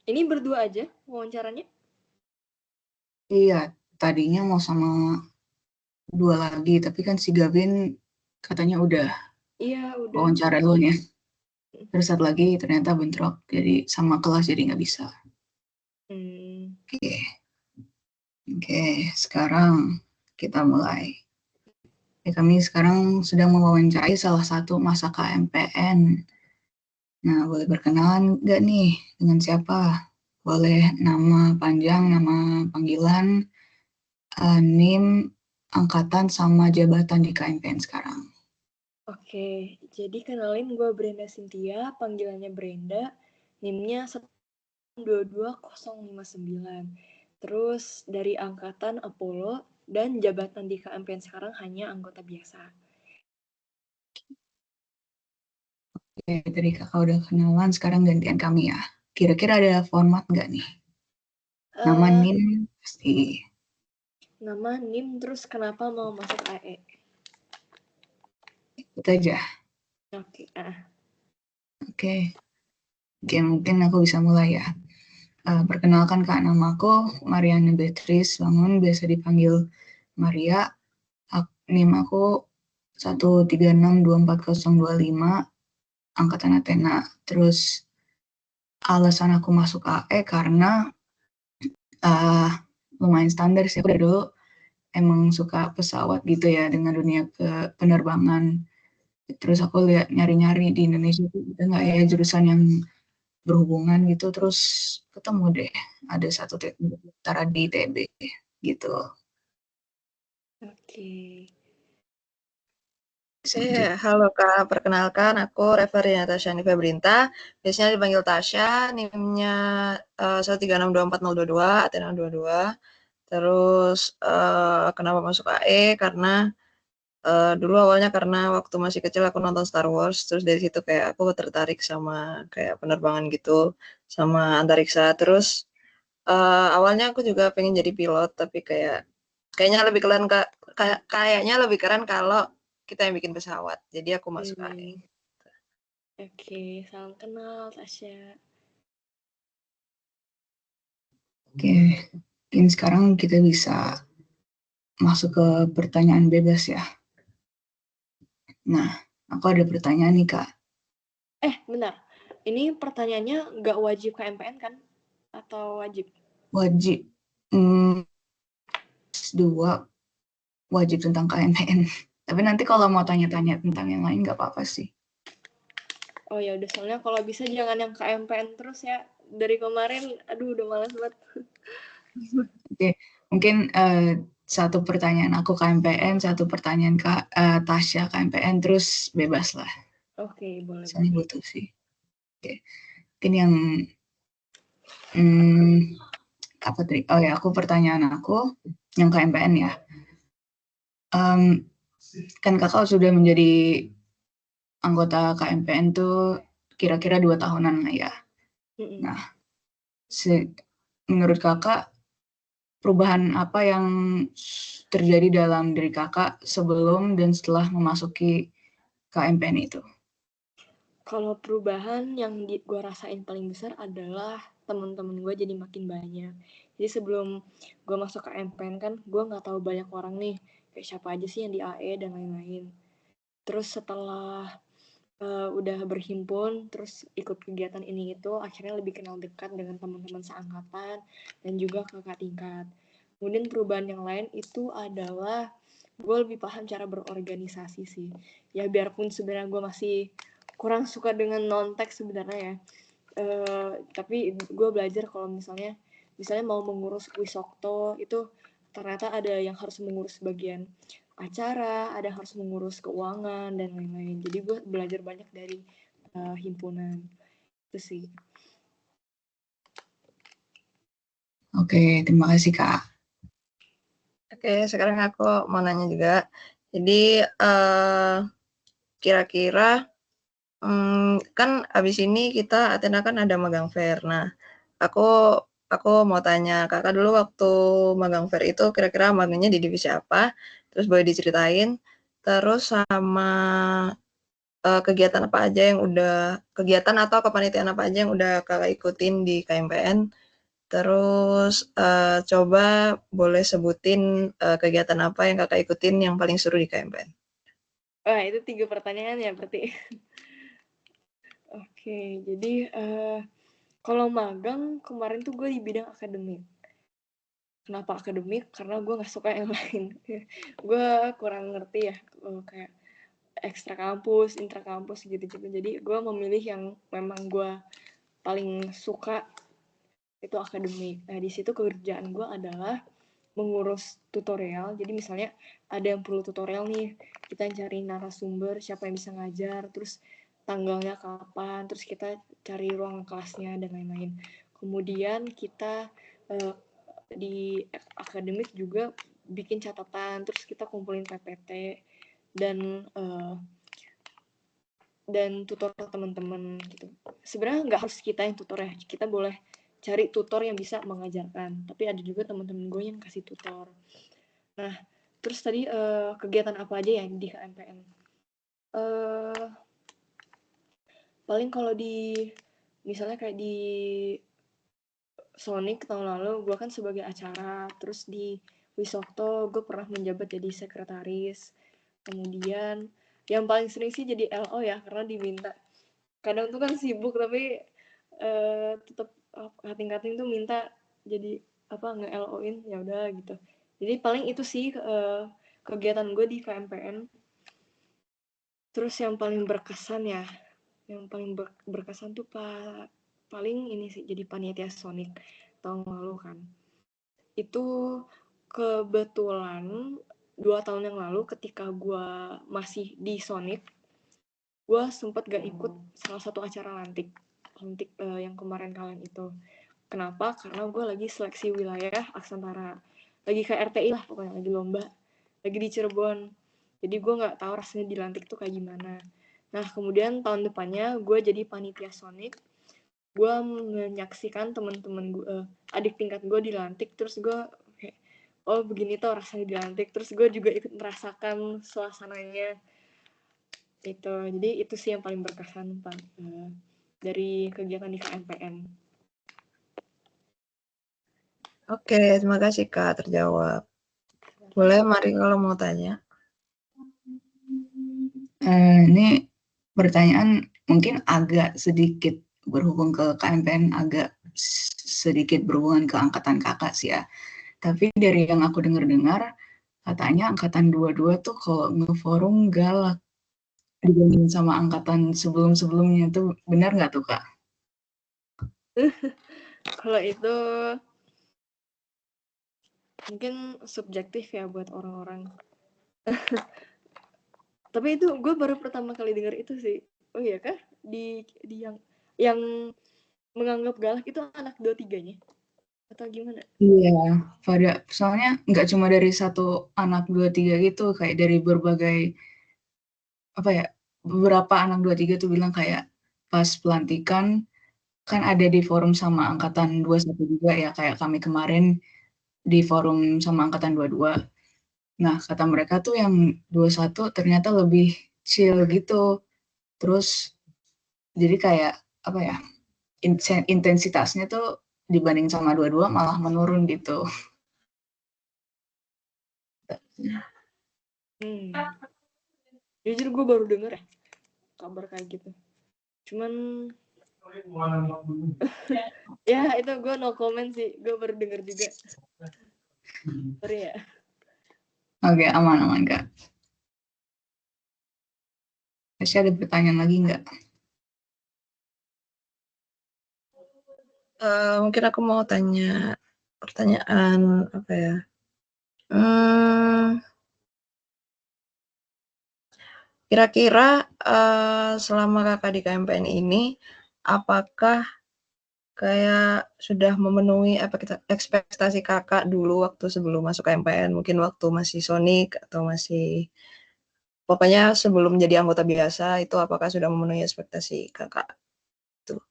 Ini berdua aja wawancaranya? Iya, tadinya mau sama 2 lagi, tapi kan si Gavin katanya udah Iya, udah. wawancara dulunya. Terus satu lagi ternyata bentrok, jadi sama kelas jadi nggak bisa. Oke, sekarang kita mulai. Kami sekarang sedang mewawancarai salah satu masa KMPN. Nah, boleh berkenalan nggak nih dengan siapa? Boleh nama panjang, nama panggilan, NIM, angkatan, sama jabatan di KMPN sekarang. Oke, jadi kenalin gue Brenda Cynthia, panggilannya Brenda, NIM-nya 122059. Terus dari angkatan Apollo dan jabatan di KMPN sekarang hanya anggota biasa. Oke, tadi kakak udah kenalan, sekarang gantian kami ya. Kira-kira ada format nggak nih? Nama NIM pasti. Nama NIM, terus kenapa mau masuk AE? Itu aja. Oke. Oke, mungkin aku bisa mulai ya. Perkenalkan Kak, nama aku Mariana Beatrice Bangun, biasa dipanggil Maria. NIM aku 1362425, angkatan Athena. Terus alasan aku masuk AE karena lumayan standar sih, aku dari dulu emang suka pesawat gitu ya, dengan dunia penerbangan. Terus aku lihat nyari-nyari di Indonesia tuh ada nggak ya jurusan yang berhubungan gitu, terus ketemu deh ada satu teknik utara di ITB gitu. Oke. Halo Kak, perkenalkan aku Reverie Natasha Niva Brinta, biasanya dipanggil Tasya, NIM-nya 1362402, Athena 22. Terus kenapa masuk AE? Karena dulu awalnya karena waktu masih kecil aku nonton Star Wars, terus dari situ kayak aku tertarik sama kayak penerbangan gitu, sama antariksa. Terus awalnya aku juga pengen jadi pilot, tapi kayaknya lebih keren kayaknya lebih keren kalau kita yang bikin pesawat. Jadi aku masuk AE. Oke, salam kenal Tasya. Oke, mungkin sekarang kita bisa masuk ke pertanyaan bebas ya. Nah, aku ada pertanyaan nih Kak. Bentar. Ini pertanyaannya nggak wajib KMPN kan? Atau wajib? Wajib. 2 wajib tentang KMPN. Tapi nanti kalau mau tanya-tanya tentang yang lain nggak apa-apa sih. Oh ya udah, soalnya kalau bisa jangan yang KMPN terus ya. Dari kemarin, aduh udah males banget. Oke, mungkin satu pertanyaan aku KMPN, satu pertanyaan Tasya KMPN, terus bebas lah. Oke, boleh. Soalnya butuh sih. Oke, mungkin yang apa tadi? Oh ya, pertanyaan aku yang KMPN ya. Kan kakak sudah menjadi anggota KMPN tuh kira-kira 2 tahunan lah ya. Nah, menurut kakak perubahan apa yang terjadi dalam diri kakak sebelum dan setelah memasuki KMPN itu? Kalau perubahan yang gue rasain paling besar adalah teman-teman gue jadi makin banyak. Jadi sebelum gue masuk KMPN kan, gue nggak tahu banyak orang nih, kayak siapa aja sih yang di AE dan lain-lain. Terus setelah udah berhimpun, terus ikut kegiatan ini itu, akhirnya lebih kenal dekat dengan teman-teman seangkatan dan juga kakak tingkat. Kemudian perubahan yang lain itu adalah gue lebih paham cara berorganisasi sih. Ya biarpun sebenarnya gue masih kurang suka dengan non-teks sebenarnya ya. Tapi gue belajar kalau misalnya mau mengurus Wisokto itu ternyata ada yang harus mengurus bagian acara, ada yang harus mengurus keuangan dan lain-lain. Jadi gue belajar banyak dari himpunan itu sih. Oke, terima kasih Kak. Oke, sekarang aku mau nanya juga. Jadi kira-kira kan abis ini kita Athena kan ada magang fair. Nah, aku mau tanya kakak dulu waktu magang fair itu kira-kira magangnya di divisi apa? Terus boleh diceritain. Terus sama kegiatan atau kepanitiaan apa aja yang udah Kakak ikutin di KMPN. Terus, coba boleh sebutin, kegiatan apa yang Kakak ikutin yang paling seru di KMPN? Wah, itu 3 pertanyaan ya berarti. Oke, jadi, kalau magang kemarin tuh gue di bidang akademik. Kenapa akademik? Karena gue nggak suka yang lain. Gue kurang ngerti ya, kayak ekstra kampus, intra kampus gitu-gitu. Jadi gue memilih yang memang gue paling suka itu akademik. Nah, di situ kerjaan gue adalah mengurus tutorial. Jadi misalnya ada yang perlu tutorial nih, kita cari narasumber, siapa yang bisa ngajar, terus tanggalnya kapan, terus kita cari ruang kelasnya dan lain-lain. Kemudian kita di akademik juga bikin catatan, terus kita kumpulin PPT dan tutor teman-teman gitu. Sebenarnya nggak harus kita yang tutor ya, kita boleh cari tutor yang bisa mengajarkan, tapi ada juga teman-teman gue yang kasih tutor. Nah, terus tadi kegiatan apa aja ya di KMPN? Paling kalau misalnya kayak di Sonic tahun lalu, gue kan sebagai acara, terus di Wisokto gue pernah menjabat jadi sekretaris. Kemudian yang paling sering sih jadi LO ya, karena diminta. Kadang tuh kan sibuk tapi tetap kating-kating tuh minta jadi nge-LO-in, ya udah gitu. Jadi paling itu sih kegiatan gue di KMPN. Terus yang paling berkesan ya, yang paling berkesan tuh paling ini sih jadi panitia Sonic tahun lalu kan. Itu kebetulan 2 tahun yang lalu ketika gue masih di Sonic, gue sempet gak ikut salah satu acara lantik yang kemarin kalian itu. Kenapa? Karena gue lagi seleksi wilayah Aksantara, lagi kayak RTI lah pokoknya, lagi lomba, lagi di Cirebon. Jadi gue nggak tahu rasanya dilantik tuh kayak gimana. Nah, kemudian tahun depannya gue jadi panitia Sonic. Gue menyaksikan teman-teman gue, adik tingkat gue dilantik, terus gue kayak, oh begini tuh rasanya dilantik. Terus gue juga ikut merasakan suasananya. Itu, jadi itu sih yang paling berkesan dari kegiatan di KMPN. Oke, terima kasih Kak, terjawab. Boleh Mari kalau mau tanya. Ini pertanyaan mungkin agak sedikit berhubung ke KMPN, agak sedikit berhubungan ke angkatan kakak sih ya. Tapi dari yang aku dengar-dengar, katanya angkatan 22 tuh kalau ngeforum galak dibanding sama angkatan sebelum-sebelumnya, tuh benar nggak tuh Kak? Kalau itu mungkin subjektif ya buat orang-orang. Tapi itu gue baru pertama kali dengar itu sih. Oh iya kah? Di yang menganggap galak itu anak 23-nya? Atau gimana? Iya, soalnya nggak cuma dari satu anak 23 gitu, kayak dari berbagai, beberapa anak 23 tuh bilang kayak pas pelantikan, kan ada di forum sama angkatan 21 juga ya, kayak kami kemarin di forum sama angkatan 22. Nah, kata mereka tuh yang 21 ternyata lebih chill gitu. Terus jadi kayak, intensitasnya tuh dibanding sama 22 malah menurun gitu. Jujur gue baru denger ya kabar kayak gitu. Cuman ya itu gue no comment sih, gue baru denger juga. Sorry ya. Oke, aman-aman Kak. Masih ada pertanyaan lagi nggak? Mungkin aku mau tanya pertanyaan apa ya? Kira-kira selama kakak di KMPN ini, apakah kayak sudah memenuhi ekspektasi kakak dulu waktu sebelum masuk KMPN? Mungkin waktu masih Sonic atau masih pokoknya sebelum jadi anggota biasa itu apakah sudah memenuhi ekspektasi kakak? Tuh.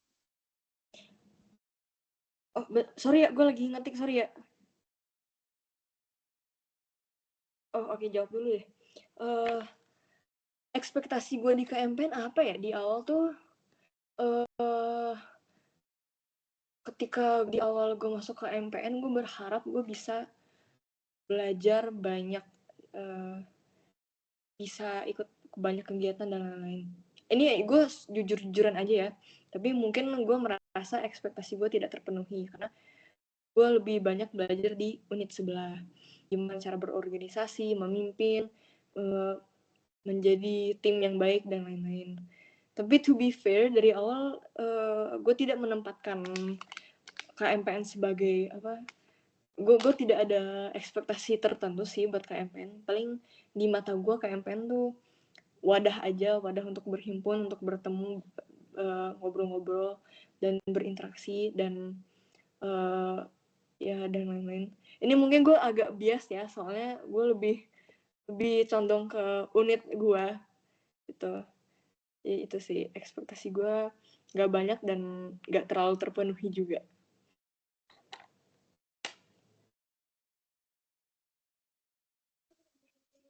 Oh, sorry ya, gue lagi ngetik, sorry ya. Oh, oke, jawab dulu ya. ekspektasi gue di KMPN apa ya, di awal tuh ketika di awal gue masuk ke MPN, gue berharap gue bisa belajar banyak, bisa ikut banyak kegiatan dan lain-lain. Ini gue jujur-jujuran aja ya, tapi mungkin gue merasa ekspektasi gue tidak terpenuhi karena gue lebih banyak belajar di unit sebelah, gimana cara berorganisasi, memimpin, menjadi tim yang baik dan lain-lain. Tapi to be fair, dari awal gue tidak menempatkan KMPN sebagai apa, gue tidak ada ekspektasi tertentu sih buat KMPN. Paling di mata gue KMPN tuh wadah aja, wadah untuk berhimpun, untuk bertemu, ngobrol-ngobrol dan berinteraksi dan ya dan lain-lain. Ini mungkin gue agak bias ya, soalnya gue lebih condong ke unit gue gitu. Ya, itu sih ekspektasi gue gak banyak dan gak terlalu terpenuhi juga.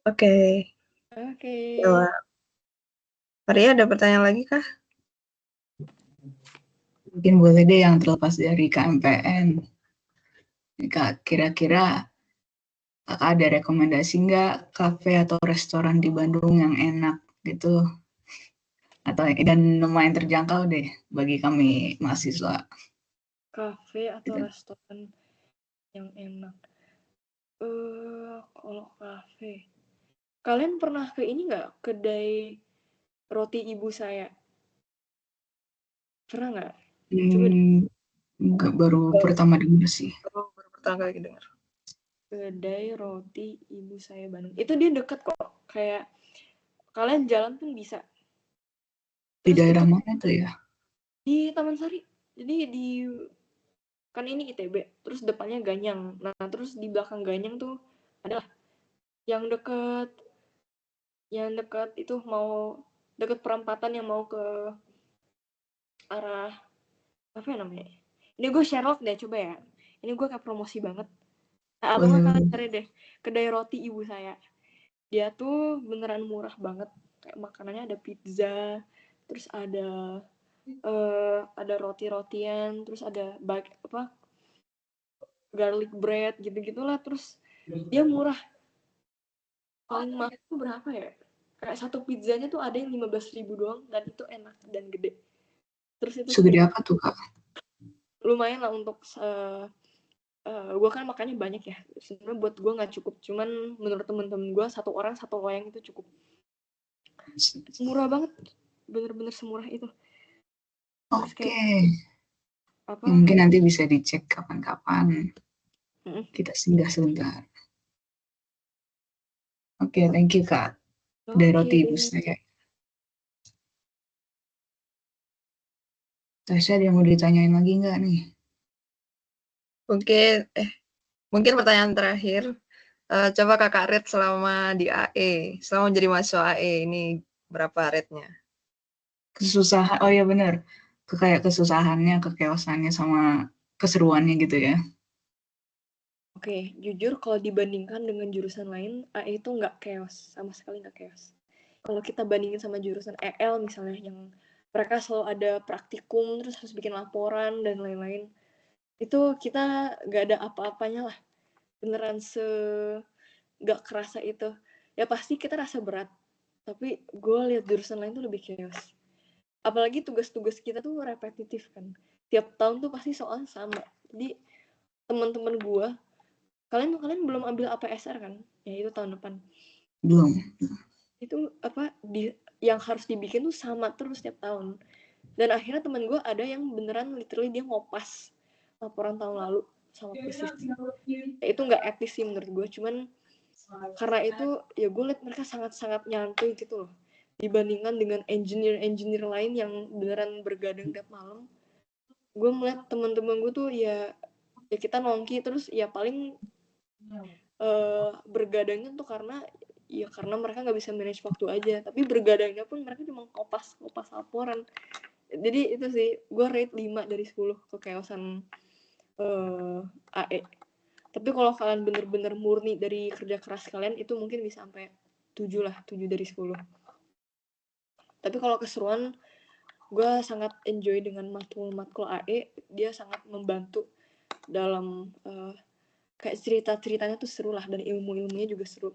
Oke. Coba. Maria, ada pertanyaan lagi kah? Mungkin boleh deh yang terlepas dari KMPN. Kak, kira-kira Kakak ada rekomendasi nggak kafe atau restoran di Bandung yang enak gitu? Atau dan lumayan terjangkau deh bagi kami mahasiswa. Kafe atau Gitu. restoran yang enak? Kalau kafe, kalian pernah ke ini nggak, kedai roti ibu saya? Pernah nggak? Coba Nggak, baru pertama dengar sih. Baru pertama kali dengar. kedai roti ibu saya Bandung. Itu dia deket kok. Kayak kalian jalan pun bisa. Di Terus daerah itu mana tuh ya? di Taman Sari. Jadi di kan ini ITB, terus depannya Ganyang. Nah, terus di belakang Ganyang tuh adalah yang dekat itu, mau deket perempatan yang mau ke arah apa ya namanya? Ini gue Sherlock deh, coba ya. Ini gue kayak promosi banget. Nah, atau nggak kalian cari deh kedai roti ibu saya. Dia tuh beneran murah banget. Kayak makanannya ada pizza, terus ada roti-rotian, terus ada garlic bread gitu-gitulah. Terus dia murah. Paling mahal tuh berapa ya? Kayak satu pizzanya tuh ada yang 15.000 doang, dan itu enak dan gede. Terus itu Segede apa tuh Kak? lumayan lah untuk gue kan makannya banyak ya. Sebenarnya buat gue nggak cukup, cuman menurut temen-temen gue satu orang satu loyang itu cukup. Murah banget, bener-bener semurah itu. Terus Oke. apa? Ya, mungkin nanti bisa dicek kapan-kapan. Kita singgah sebentar. Oke, thank you Kak. Dari roti ibu saya. Tasya, ada yang mau ditanyain lagi nggak nih? Mungkin pertanyaan terakhir. Coba Kakak rate selama di AE, selama jadi mahasiswa AE, ini berapa rate-nya? Kesusahan, oh ya benar. Kayak kesusahannya, kekeosannya, sama keseruannya gitu ya. Oke, jujur kalau dibandingkan dengan jurusan lain, AE itu nggak chaos, sama sekali nggak chaos. Kalau kita bandingin sama jurusan EL misalnya, yang mereka selalu ada praktikum, terus harus bikin laporan, dan lain-lain. Itu kita nggak ada apa-apanya lah. Beneran nggak kerasa itu. Ya pasti kita rasa berat, tapi gue lihat jurusan lain tuh lebih chaos. Apalagi tugas-tugas kita tuh repetitif kan. Tiap tahun tuh pasti soalnya sama. Jadi teman-teman gue, kalian belum ambil APSR kan? Ya itu tahun depan. Belum. Itu yang harus dibikin tuh sama terus setiap tahun. Dan akhirnya temen gue ada yang beneran literally dia ngopas laporan tahun lalu sama krisis. Ya, itu nggak etis sih menurut gue. Cuman karena itu ya gue liat mereka sangat-sangat nyantuy gitu loh. Dibandingkan dengan engineer lain yang beneran bergadang tiap malam. Gue melihat temen-temen gue tuh ya kita nongki terus ya paling bergadangnya tuh karena mereka nggak bisa manage waktu aja, tapi bergadangnya pun mereka cuma kopas laporan. Jadi itu sih gue rate 5 dari 10 kekeosan AE. Tapi kalau kalian bener-bener murni dari kerja keras kalian, itu mungkin bisa sampai 7 lah, 7 dari 10. Tapi kalau keseruan, gue sangat enjoy dengan matkul AE. Dia sangat membantu dalam kayak cerita-ceritanya tuh seru lah, dan ilmu-ilmunya juga seru.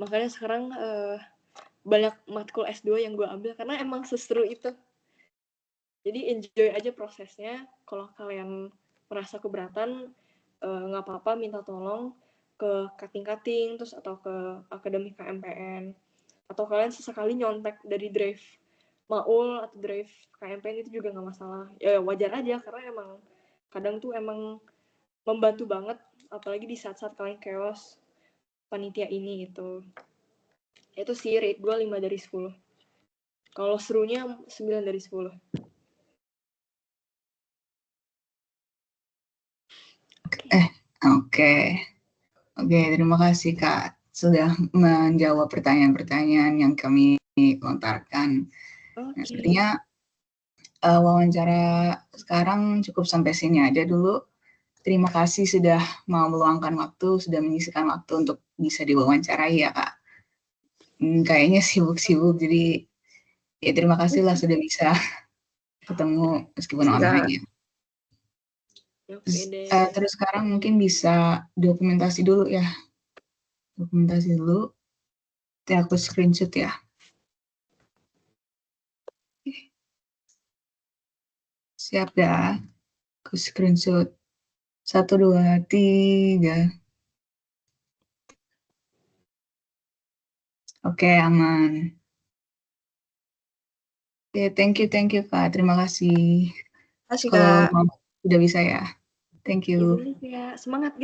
Makanya sekarang banyak matkul S2 yang gue ambil karena emang seseru itu. Jadi enjoy aja prosesnya. Kalau kalian merasa keberatan, nggak apa-apa minta tolong ke kating-kating terus atau ke akademik KMPN, atau kalian sesekali nyontek dari drive Maul atau drive KMPN, itu juga nggak masalah. Ya wajar aja karena emang kadang tuh emang membantu banget, apalagi di saat-saat kalian chaos panitia ini gitu. Itu sih rate gue 5 dari 10. Kalau serunya 9 dari 10. Oke, terima kasih Kak sudah menjawab pertanyaan-pertanyaan yang kami lontarkan. Nah, sepertinya wawancara sekarang cukup sampai sini aja dulu. Terima kasih sudah mau meluangkan waktu, sudah menyisihkan waktu untuk bisa diwawancarai ya Kak. Kayaknya sibuk-sibuk, jadi ya terima kasih lah sudah bisa ketemu meskipun online ya. Terus sekarang mungkin bisa dokumentasi dulu ya. Dokumentasi dulu. Nanti aku screenshot ya. Siap dah. Aku screenshot. 1, 2, 3. Oke, aman. Oke, thank you Kak. Terima kasih. Terima kasih Kalau Kak. mau udah bisa ya. Thank you. Ya, semangat guys.